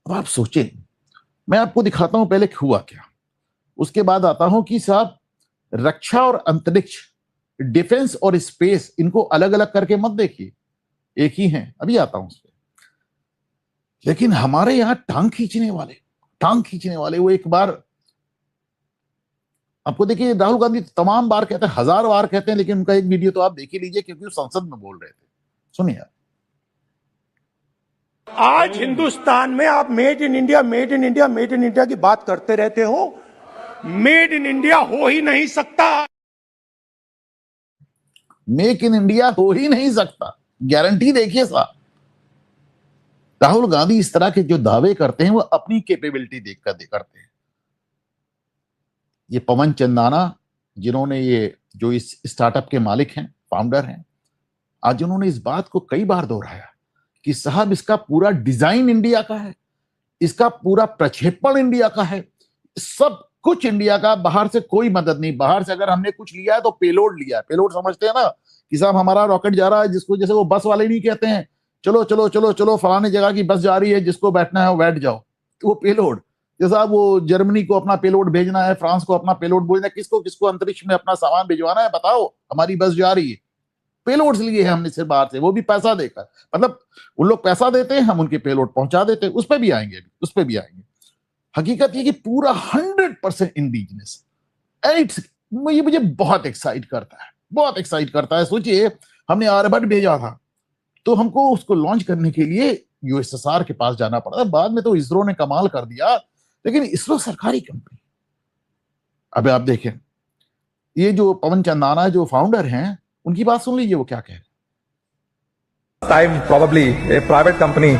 अब आप सोचें, मैं आपको दिखाता हूं पहले हुआ क्या, उसके बाद आता हूं कि साहब रक्षा और अंतरिक्ष, डिफेंस और स्पेस, इनको अलग अलग करके मत देखिए, एक ही हैं, अभी आता हूं उस पर। लेकिन हमारे यहां टांग खींचने वाले वो एक बार, आपको देखिए राहुल गांधी तमाम बार कहते हैं, 1000 बार कहते हैं, लेकिन उनका एक वीडियो तो आप देख ही लीजिए, क्योंकि वो संसद में बोल रहे थे। सुनिए आज हिंदुस्तान में आप made in India, made in India, made in India की बात करते रहते हो, मेड इन इंडिया हो ही नहीं सकता। मेक इन इंडिया हो ही नहीं सकता, गारंटी देखिए साहब। राहुल गांधी इस तरह के जो दावे करते हैं वो अपनी कैपेबिलिटी देखकर करते हैं। ये पवन चंदाना, जिन्होंने ये जो इस स्टार्टअप के मालिक हैं, फाउंडर हैं, आज उन्होंने इस बात को कई बार दोहराया कि साहब इसका पूरा डिजाइन इंडिया का है, इसका पूरा प्रक्षेपण इंडिया का है, सब कुछ इंडिया का, बाहर से कोई मदद नहीं। बाहर से अगर हमने कुछ लिया है तो पेलोड लिया है। पेलोड समझते हैं ना, कि साहब हमारा रॉकेट जा रहा है, जिसको जैसे वो बस वाले नहीं कहते हैं चलो चलो चलो चलो फलाने जगह की बस जा रही है, जिसको बैठना है वो बैठ जाओ, तो वो पेलोड। जैसा वो जर्मनी को अपना पेलोड भेजना है, फ्रांस को अपना पेलोड भेजना है, किसको किसको अंतरिक्ष में अपना सामान भिजवाना है, बताओ, हमारी बस जा रही है। पेलोड्स लिए हैं हमने सिर्फ बाहर से, वो भी पैसा देकर, मतलब उन लोग पैसा देते हैं, हम उनके पेलोड पहुंचा देते हैं। उस पर भी आएंगे, उस पर भी आएंगे। हकीकत ये कि पूरा 100% इंडिजिनस, ये मुझे बहुत एक्साइट करता है, बहुत एक्साइट करता है। सोचिए, हमने आर्यभट्ट भेजा था, तो हमको उसको लॉन्च करने के लिए यूएसएसआर के पास जाना पड़ा था। बाद में तो इसरो ने कमाल कर दिया, लेकिन इसरो सरकारी कंपनी। अब आप देखें, ये जो पवन चंदाना जो फाउंडर हैं, उनकी बात सुन लीजिए वो क्या कह रहे हैं। Time probably a private company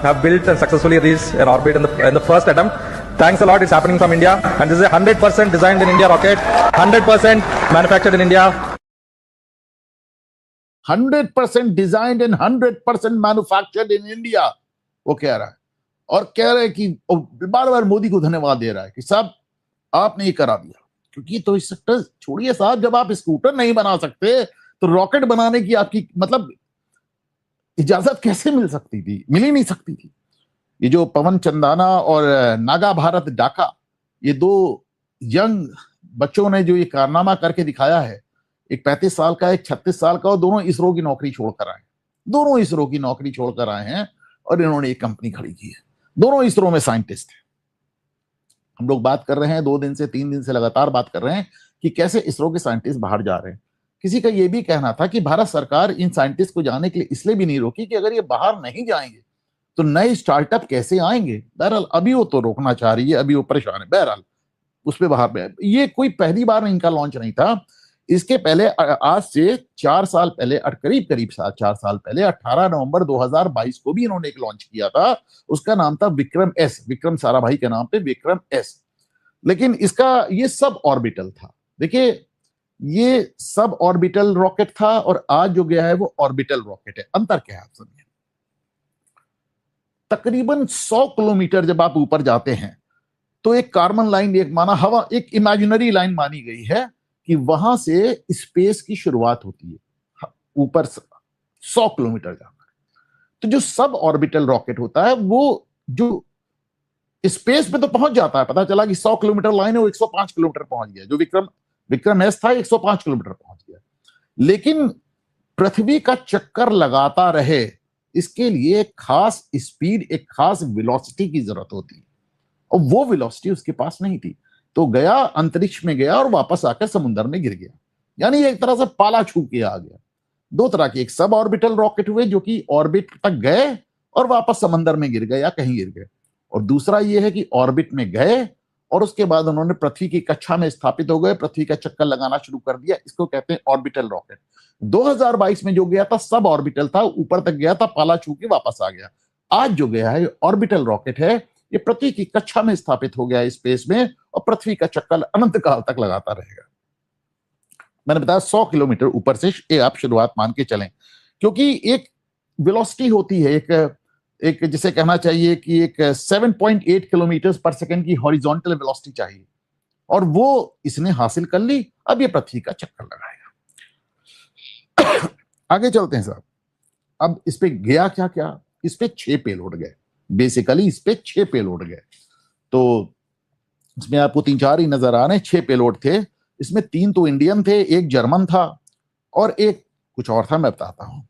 have built and successfully reached an orbit in the first attempt. Thanks a lot. It's happening from India, and this is a 100% designed in India rocket, 100% manufactured in India. 100% designed and 100% manufactured in India, वो कह रहा है। और कह रहे हैं कि बार बार मोदी को धन्यवाद दे रहा है कि साहब आपने ये करा दिया। क्योंकि तो इस सेक्टर छोड़िए साहब, जब आप स्कूटर नहीं बना सकते तो रॉकेट बनाने की आपकी मतलब इजाजत कैसे मिल सकती थी? मिल ही नहीं सकती थी। ये जो पवन चंदाना और नागा भारत डाका, ये दो यंग बच्चों ने जो ये कारनामा करके दिखाया है, एक 35 साल का, एक 36 साल का, और दोनों इसरो की नौकरी छोड़कर आए, दोनों इसरो की नौकरी छोड़कर आए हैं, और इन्होंने एक कंपनी खड़ी की है। दोनों इसरो में साइंटिस्ट हैं। हम लोग बात कर रहे हैं 2 दिन से 3 दिन से लगातार बात कर रहे हैं कि कैसे इसरो के साइंटिस्ट बाहर जा रहे हैं। किसी का यह भी कहना था कि भारत सरकार इन साइंटिस्ट को जाने के लिए इसलिए भी नहीं रोकी कि अगर ये बाहर नहीं जाएंगे तो नए स्टार्टअप कैसे आएंगे। बहरहाल अभी वो तो रोकना चाह रही है, अभी वो परेशान है। बहरहाल उस पर बाहर, ये कोई पहली बार इनका लॉन्च नहीं था। इसके पहले आज से 4 साल पहले, करीब करीब 4 साल पहले 18 नवंबर 2022 को भी इन्होंने एक लॉन्च किया था। उसका नाम था विक्रम एस, विक्रम साराभाई के नाम पे विक्रम एस। लेकिन इसका ये सब ऑर्बिटल था। देखिए, ये सब ऑर्बिटल रॉकेट था, और आज जो गया है वो ऑर्बिटल रॉकेट है। अंतर क्या है आप समझिए, तकरीबन 100 किलोमीटर जब आप ऊपर जाते हैं तो एक कार्बन लाइन, एक माना हवा, एक इमेजिनरी लाइन मानी गई है कि वहां से स्पेस की शुरुआत होती है, ऊपर 100 किलोमीटर जाकर। तो जो सब ऑर्बिटल रॉकेट होता है वो जो स्पेस में तो पहुंच जाता है, पता चला कि 100 किलोमीटर लाइन है, वो 105 किलोमीटर पहुंच गया। जो विक्रम एस था 105 किलोमीटर पहुंच गया। लेकिन पृथ्वी का चक्कर लगाता रहे, इसके लिए एक खास स्पीड, एक खास वेलोसिटी की जरूरत होती है, और वो वेलोसिटी उसके पास नहीं थी। तो गया, अंतरिक्ष में गया, और वापस आकर समुद्र में गिर गया। यानी एक तरह से पाला छू के आ गया। 2 तरह के, एक सब ऑर्बिटल रॉकेट हुए जो कि ऑर्बिट तक गए और वापस समंदर में गिर गए या कहीं गिर गए, और दूसरा ये है कि ऑर्बिट में गए और उसके बाद उन्होंने पृथ्वी की कक्षा में स्थापित हो गए, पृथ्वी का चक्कर लगाना शुरू कर दिया। इसको कहते हैं ऑर्बिटल रॉकेट। 2022 में जो गया था सब ऑर्बिटल था, ऊपर तक गया था, पाला छू के वापस आ गया। आज जो गया है ऑर्बिटल रॉकेट है, ये पृथ्वी की कक्षा में स्थापित हो गया स्पेस में, और पृथ्वी का चक्कर अनंत काल तक लगाता रहेगा। मैंने बताया 100 किलोमीटर ऊपर से आप शुरुआत मान के चलें, क्योंकि एक वेलोसिटी होती है, एक जिसे कहना चाहिए कि एक 7.8 किलोमीटर पर सेकंड की हॉरिजॉन्टल वेलोसिटी चाहिए, और वो इसने हासिल कर ली। अब ये पृथ्वी का चक्कर लगाएगा। आगे चलते हैं साहब। अब इस पे गया क्या क्या, इस पे 6 पेलोड गए। बेसिकली इस पे 6 पेलोड गए। तो इसमें आपको 3-4 ही नजर आ रहे हैं, 6 पेलोड थे। इसमें 3 तो इंडियन थे, एक जर्मन था और एक कुछ और था, मैं बताता हूं।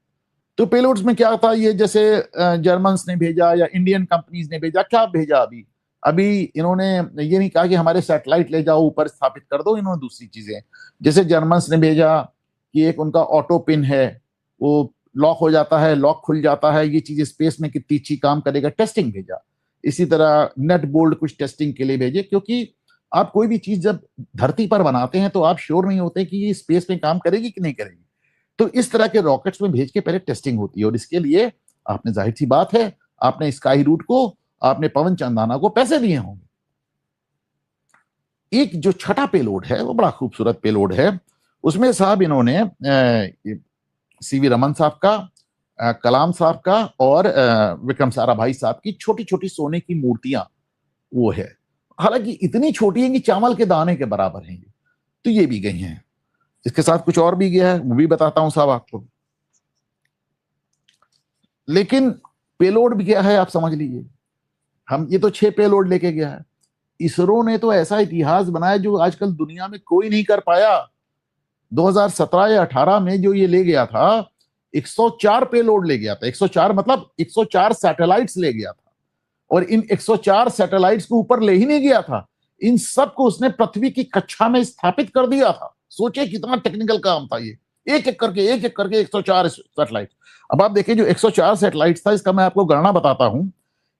तो पेलोड्स में क्या था, ये जैसे जर्मन्स ने भेजा या इंडियन कंपनीज ने भेजा, क्या भेजा अभी इन्होंने ये नहीं कहा कि हमारे सैटेलाइट ले जाओ ऊपर स्थापित कर दो, इन्होंने दूसरी चीजें, जैसे जर्मन्स ने भेजा कि एक उनका ऑटो पिन है, वो लॉक हो जाता है, लॉक खुल जाता है, ये चीज स्पेस में कितनी अच्छी काम करेगा, टेस्टिंग भेजा। इसी तरह नेट बोल्ट कुछ टेस्टिंग के लिए भेजे, क्योंकि आप कोई भी चीज जब धरती पर बनाते हैं तो आप श्योर नहीं होते कि ये स्पेस में काम करेगी कि नहीं करेगी। तो इस तरह के रॉकेट्स में भेज के पहले टेस्टिंग होती है, और इसके लिए आपने, जाहिर सी बात है, आपने स्काई रूट को, आपने पवन चंदाना को पैसे दिए होंगे। एक जो छठा पेलोड है वो बड़ा खूबसूरत पेलोड है। उसमें साहब इन्होंने सीवी रमन साहब का, कलाम साहब का और विक्रम साराभाई साहब की छोटी छोटी सोने की मूर्तियां वो है, हालांकि इतनी छोटी है कि चावल के दाने के बराबर हैं, तो ये भी गई हैं। इसके साथ कुछ और भी गया है, वो भी बताता हूं साहब आपको। लेकिन पेलोड भी क्या है आप समझ लीजिए, हम ये तो 6 पेलोड लेके गया है। इसरो ने तो ऐसा इतिहास बनाया जो आजकल दुनिया में कोई नहीं कर पाया। 2017 या 18 में जो ये ले गया था, 104 पेलोड ले गया था। 104 मतलब 104 सैटेलाइट्स ले गया था, और इन 104 सैटेलाइट्स को ऊपर ले ही नहीं गया था, इन सबको उसने पृथ्वी की कक्षा में स्थापित कर दिया था। सोचिए कितना टेक्निकल काम था ये, एक एक करके 104 सैटेलाइट। अब आप देखिए जो 104 सैटेलाइट था, इसका मैं आपको गणना बताता हूं।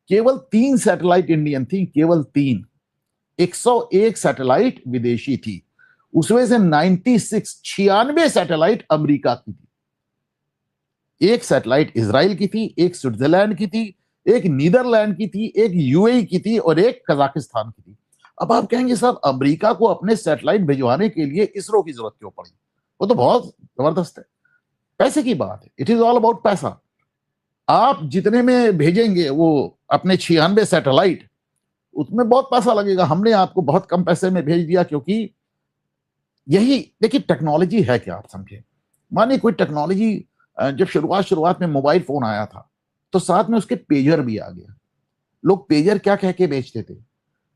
केवल 3 सैटेलाइट इंडियन थी, केवल 3। 101 सैटेलाइट विदेशी थी, उसमें से 96 सैटेलाइट अमेरिका की थी। एक सैटेलाइट इजराइल की थी, एक स्विट्जरलैंड की थी, एक नीदरलैंड की थी, एक यूएई की थी और एक कजाकिस्तान की थी। अब आप कहेंगे साहब अमेरिका को अपने सैटेलाइट भिजवाने के लिए इसरो की जरूरत क्यों पड़ी? वो तो बहुत जबरदस्त है, पैसे की बात है, इट इज ऑल अबाउट पैसा। आप जितने में भेजेंगे वो अपने 96 सैटेलाइट, उसमें बहुत पैसा लगेगा। हमने आपको बहुत कम पैसे में भेज दिया, क्योंकि यही देखिए टेक्नोलॉजी है क्या, आप समझे। मानिए कोई टेक्नोलॉजी, जब शुरुआत में मोबाइल फोन आया था तो साथ में उसके पेजर भी आ गया। लोग पेजर क्या कह के बेचते थे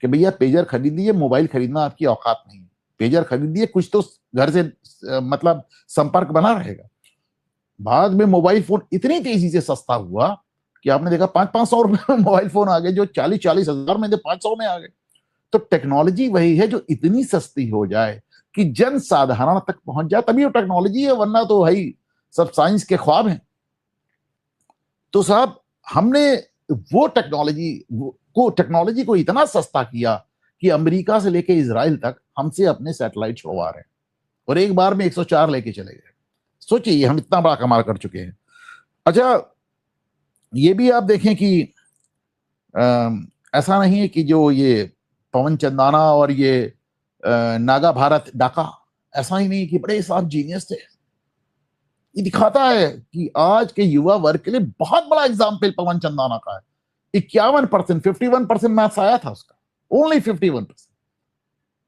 कि भैया पेजर खरीदिए, मोबाइल खरीदना आपकी औकात नहीं है, पेजर खरीदिए, कुछ तो घर से मतलब संपर्क बना रहेगा। बाद में मोबाइल फोन इतनी तेजी से सस्ता हुआ कि आपने देखा 500-500 रुपए में मोबाइल फोन आ गए, जो 40-40 हजार में थे 500 में आ गए। तो टेक्नोलॉजी वही है जो इतनी सस्ती हो जाए कि जन साधारण तक पहुंच जाए, तभी वो टेक्नोलॉजी है, वरना तो भाई सब साइंस के ख्वाब हैं। तो साहब हमने वो टेक्नोलॉजी को इतना सस्ता किया कि अमेरिका से लेके इजराइल तक हमसे अपने सैटेलाइट छुड़वा रहे हैं, और एक बार में 104 लेके चले गए। सोचिए हम इतना बड़ा कमाल कर चुके हैं। अच्छा, ये भी आप देखें कि ऐसा नहीं है कि जो ये पवन चंदाना और ये नागा भारत डाका, ऐसा ही नहीं कि बड़े साहब जीनियस थे। ये दिखाता है कि आज के युवा वर्ग के लिए बहुत बड़ा एग्जाम्पल पवन चंदाना का है। 51%, 51% मैथ्स आया था उसका, ओनली 51%।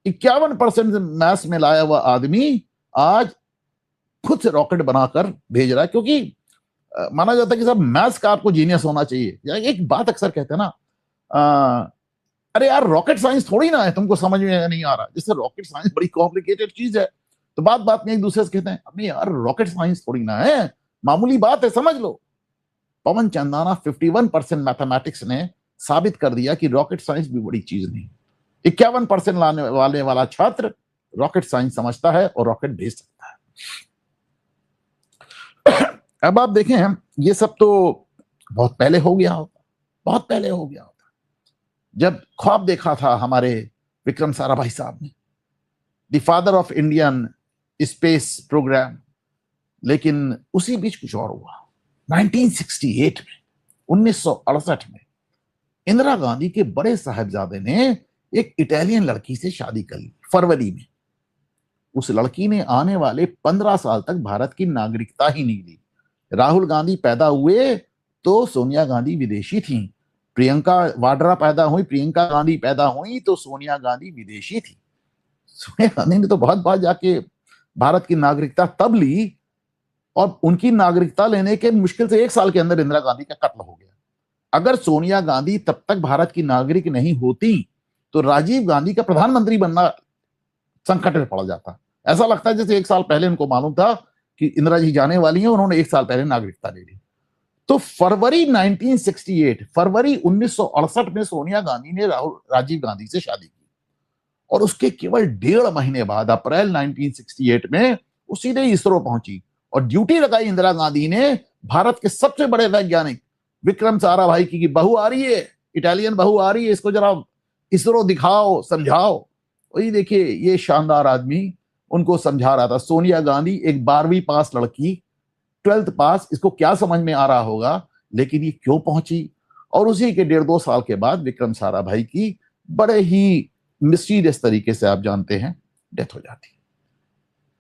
51% मैथ्स में लाया हुआ आदमी आज खुद से रॉकेट बनाकर भेज रहा है, क्योंकि माना जाता है कि साहब मैथ्स का आपको जीनियस होना चाहिए। एक बात अक्सर कहते हैं ना, अरे यार रॉकेट साइंस थोड़ी ना है, तुमको समझ में नहीं आ रहा। जैसे रॉकेट साइंस बड़ी कॉम्प्लिकेटेड चीज है, तो बात में एक दूसरे से कहते हैं अरे यार रॉकेट साइंस थोड़ी ना है, मामूली बात है, समझ लो। पवन चंदाना 51% मैथमेटिक्स ने साबित कर दिया कि रॉकेट साइंस भी बड़ी चीज नहीं। 51% लाने वाला छात्र रॉकेट साइंस समझता है और रॉकेट भेज सकता है। अब आप देखें, ये सब तो बहुत पहले हो गया होता, बहुत पहले हो गया होता, जब ख्वाब देखा था हमारे विक्रम साराभाई साहब ने, the father of Indian space programme. लेकिन उसी बीच कुछ और हुआ। 1968 में, 1968 में इंदिरा गांधी के बड़े साहबजादे ने एक इटालियन लड़की से शादी कर ली फरवरी में। उस लड़की ने आने वाले 15 साल तक भारत की नागरिकता ही नहीं ली। राहुल गांधी पैदा हुए तो सोनिया गांधी विदेशी थी, प्रियंका वाड्रा पैदा हुई, प्रियंका गांधी पैदा हुई तो सोनिया गांधी विदेशी थी। सोनिया गांधी ने तो बहुत बार जाके भारत की नागरिकता तब ली, और उनकी नागरिकता लेने के मुश्किल से 1 साल के अंदर इंदिरा गांधी का कत्ल हो गया। अगर सोनिया गांधी तब तक भारत की नागरिक नहीं होती तो राजीव गांधी का प्रधानमंत्री बनना संकट में पड़ जाता। ऐसा लगता है जैसे 1 साल पहले उनको मालूम था कि इंदिरा जी जाने वाली हैं, उन्होंने 1 साल पहले नागरिकता ले ली। तो फरवरी 1968 में सोनिया गांधी ने राजीव गांधी से शादी की और उसके केवल 1.5 महीने बाद अप्रैल 1968 में वो सीधे इसरो पहुंची और ड्यूटी लगाई इंदिरा गांधी ने। भारत के सबसे बड़े वैज्ञानिक विक्रम साराभाई की बहू आ रही है, इटालियन बहू आ रही है, इसको जरा इसरो दिखाओ, समझाओ। वही देखिए, ये शानदार आदमी उनको समझा रहा था। सोनिया गांधी एक 12वीं पास लड़की, 12th पास, इसको क्या समझ में आ रहा होगा, लेकिन ये क्यों पहुंची। और उसी के 1.5-2 साल के बाद विक्रम साराभाई की बड़े ही मिस्टीरियस तरीके से, आप जानते हैं, डेथ हो जाती है,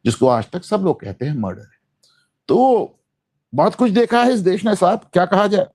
जिसको आज तक सब लोग कहते हैं मर्डर है। तो बहुत कुछ देखा है इस देश ने साहब, क्या कहा जाए।